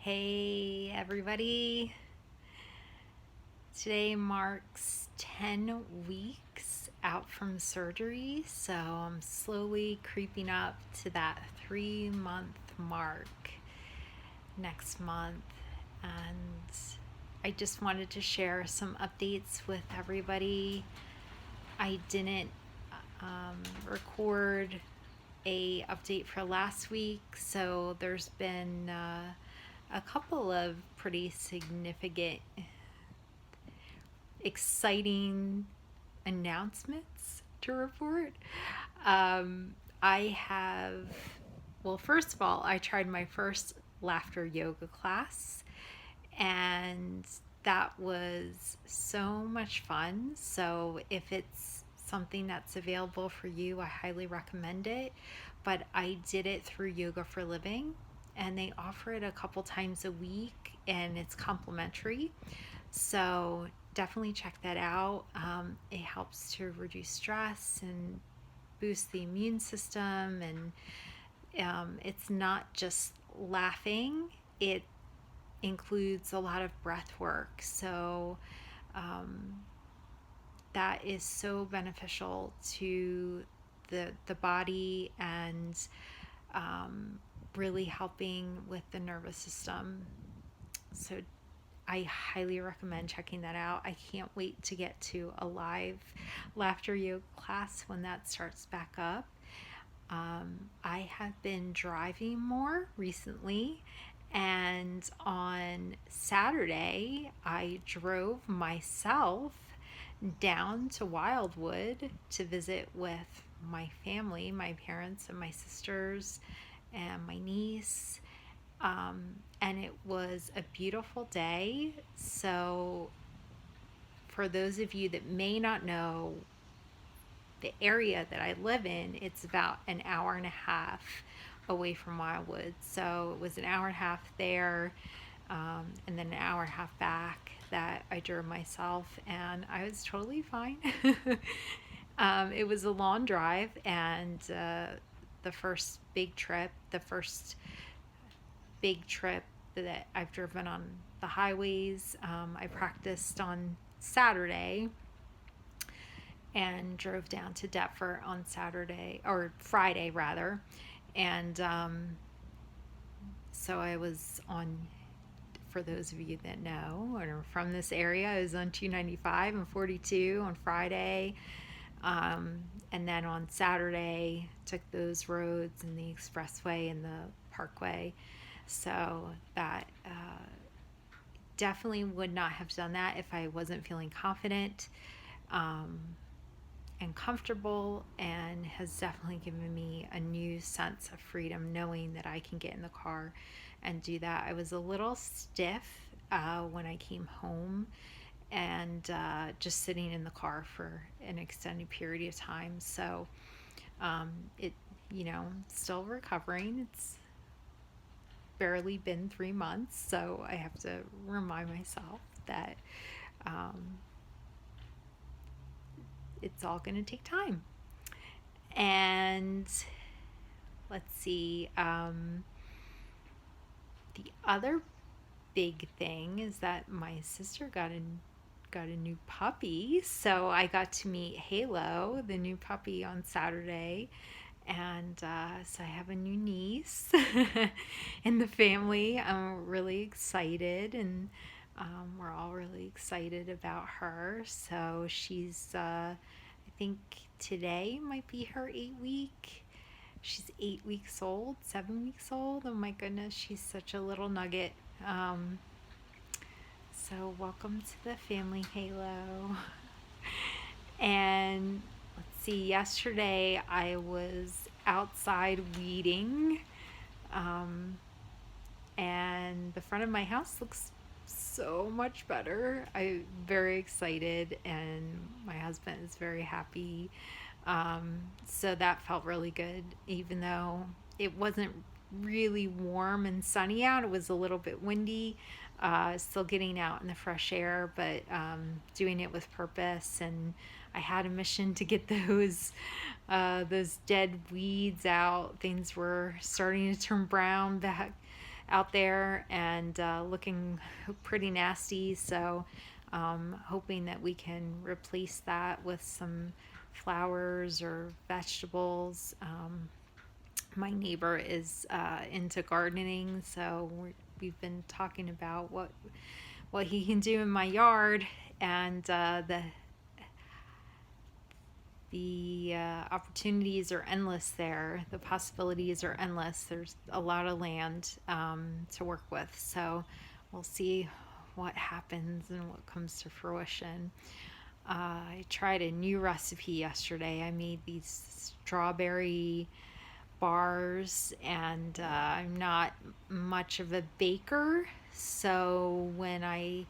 Hey everybody, today marks 10 weeks out from surgery, so I'm slowly creeping up to that 3 month mark next month. And I just wanted to share some updates with everybody. I didn't record a update for last week, so there's been a couple of pretty significant, exciting announcements to report. I have, well, first of all, I tried my first laughter yoga class, and that was so much fun. So, if it's something that's available for you, I highly recommend it. But I did it through Yoga for Living, and they offer it a couple times a week, and it's complimentary. So definitely check that out. It helps to reduce stress and boost the immune system, and it's not just laughing. It includes a lot of breath work. So um, that is so beneficial to the body, and um, really helping with the nervous system. So I highly recommend checking that out. I can't wait to get to a live laughter yoga class when that starts back up. I have been driving more recently, and on Saturday, I drove myself down to Wildwood to visit with my family, my parents, and my sisters, and my niece. And it was a beautiful day. So, for those of you that may not know the area that I live in, it's about an hour and a half away from Wildwood. So, it was an hour and a half there, and then an hour and a half back that I drove myself, and I was totally fine. It was a long drive, and the first big trip that I've driven on the highways. I practiced on Saturday and drove down to Deptford on Saturday, or Friday rather. And so I was on, for those of you that know or are from this area, I was on 295 and 42 on Friday. And then on Saturday, took those roads and the expressway and the parkway. So that definitely would not have done that if I wasn't feeling confident um, and comfortable, and has definitely given me a new sense of freedom knowing that I can get in the car and do that. I was a little stiff when I came home, and just sitting in the car for an extended period of time. So it, still recovering. It's barely been 3 months, so I have to remind myself that um, it's all going to take time. And let's see, the other big thing is that my sister got a new puppy, so I got to meet Halo, the new puppy, on Saturday. And so I have a new niece in the family. I'm really excited, and we're all really excited about her. So she's, I think today might be her 8 week. She's 8 weeks old, 7 weeks old. Oh my goodness, she's such a little nugget. Um, so welcome to the family, Halo. And let's see, yesterday I was outside weeding, um, and the front of my house looks so much better. I'm very excited, and my husband is very happy. So that felt really good, even though it wasn't really warm and sunny out. It was a little bit windy. Still getting out in the fresh air, but doing it with purpose. And I had a mission to get those dead weeds out. Things were starting to turn brown back out there and looking pretty nasty. So hoping that we can replace that with some flowers or vegetables. My neighbor is into gardening, so we've been talking about what he can do in my yard, and the opportunities are endless there. The possibilities are endless. There's a lot of land to work with, so we'll see what happens and what comes to fruition. I tried a new recipe yesterday. I made these strawberry bars, and I'm not much of a baker, so when I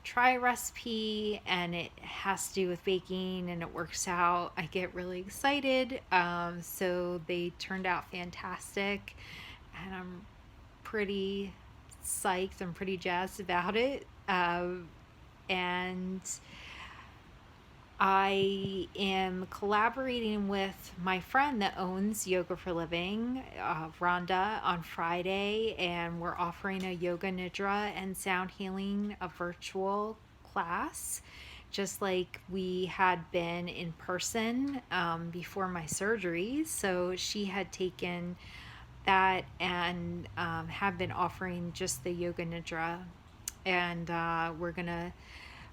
try a recipe and it has to do with baking and it works out, I get really excited. So they turned out fantastic, and I'm pretty psyched. I'm pretty jazzed about it. And I am collaborating with my friend that owns Yoga for Living, Rhonda, on Friday, and we're offering a yoga nidra and sound healing, a virtual class, just like we had been in person before my surgery. So she had taken that and have been offering just the yoga nidra, and we're gonna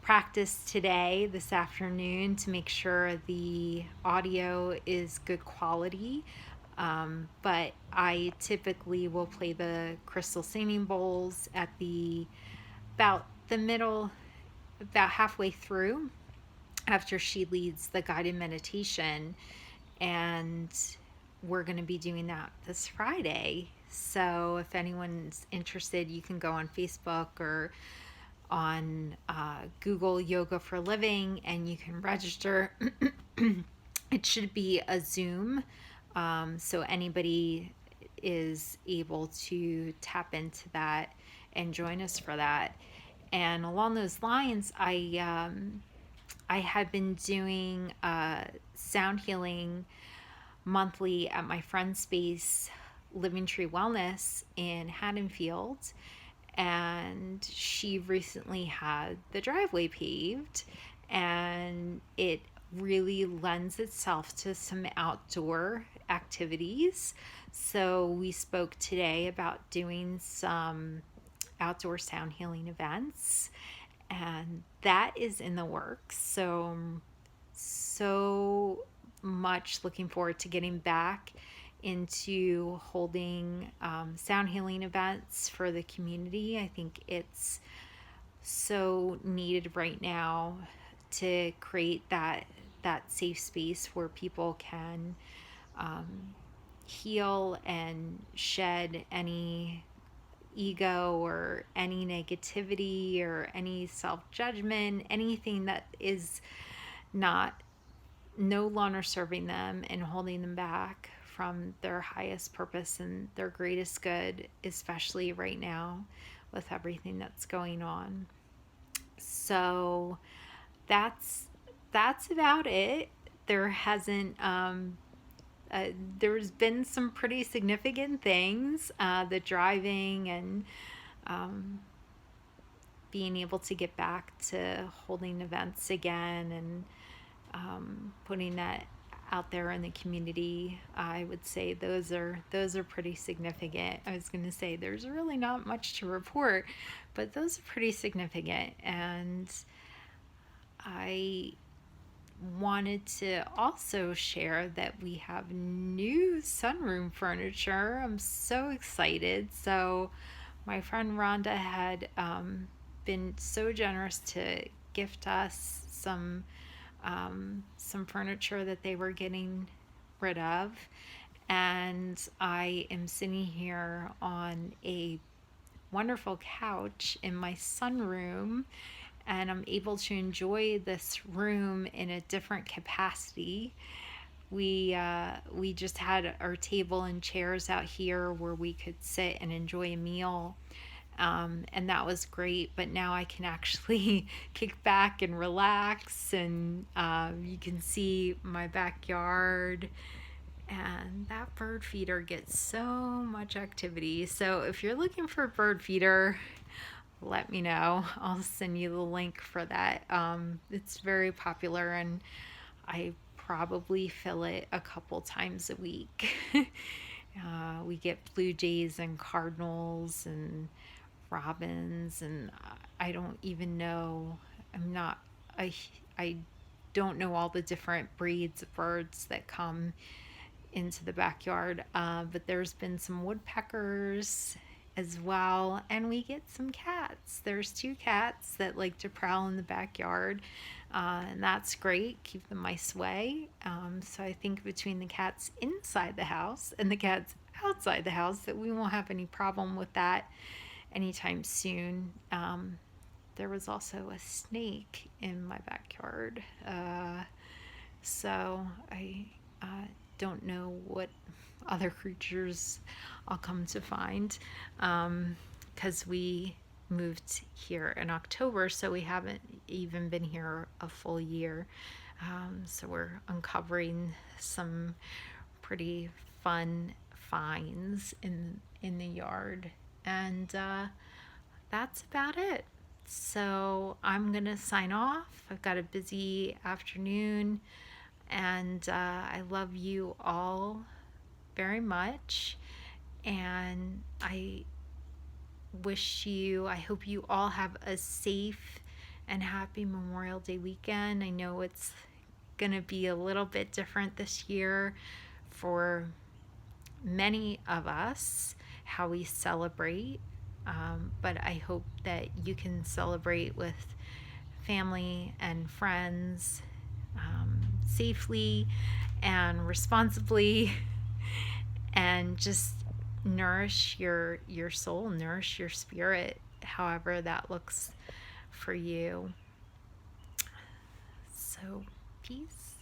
practice today, this afternoon, to make sure the audio is good quality. But I typically will play the crystal singing bowls at about the middle, about halfway through, after she leads the guided meditation. And we're going to be doing that this Friday. So if anyone's interested, you can go on Facebook or on Google Yoga for Living, and you can register. It should be a Zoom, so anybody is able to tap into that and join us for that. And along those lines, I had been doing sound healing monthly at my friend's space, Living Tree Wellness in Haddonfield, and she recently had the driveway paved, and it really lends itself to some outdoor activities. So we spoke today about doing some outdoor sound healing events, and that is in the works. So much looking forward to getting back into holding sound healing events for the community. I think it's so needed right now to create that safe space where people can heal and shed any ego or any negativity or any self-judgment, anything that is not no longer serving them and holding them back from their highest purpose and their greatest good, especially right now with everything that's going on. So that's about it. There hasn't there's been some pretty significant things, the driving and being able to get back to holding events again, and putting that out there in the community. I would say those are pretty significant. I was going to say there's really not much to report, but those are pretty significant. And I wanted to also share that we have new sunroom furniture. I'm so excited. So my friend Rhonda had been so generous to gift us some furniture that they were getting rid of, and I am sitting here on a wonderful couch in my sunroom, and I'm able to enjoy this room in a different capacity. We just had our table and chairs out here where we could sit and enjoy a meal. And that was great, but now I can actually kick back and relax, and you can see my backyard And that bird feeder gets so much activity. So if you're looking for a bird feeder, let me know. I'll send you the link for that. It's very popular, and I probably fill it a couple times a week. We get blue jays and cardinals and robins, and I don't even know. I'm not. I I don't know all the different breeds of birds that come into the backyard. But there's been some woodpeckers as well, and we get some cats. There's two cats that like to prowl in the backyard, and that's great. Keep the mice away. So I think between the cats inside the house and the cats outside the house, that we won't have any problem with that anytime soon. There was also a snake in my backyard. So I uh, don't know what other creatures I'll come to find, because we moved here in October, so we haven't even been here a full year. So we're uncovering some pretty fun finds in the yard, and that's about it. So I'm gonna sign off. I've got a busy afternoon, and I love you all very much. And I hope you all have a safe and happy Memorial Day weekend. I know it's going to be a little bit different this year for many of us, how we celebrate. But I hope that you can celebrate with family and friends, safely and responsibly, and just nourish your soul, nourish your spirit, however that looks for you. So, peace.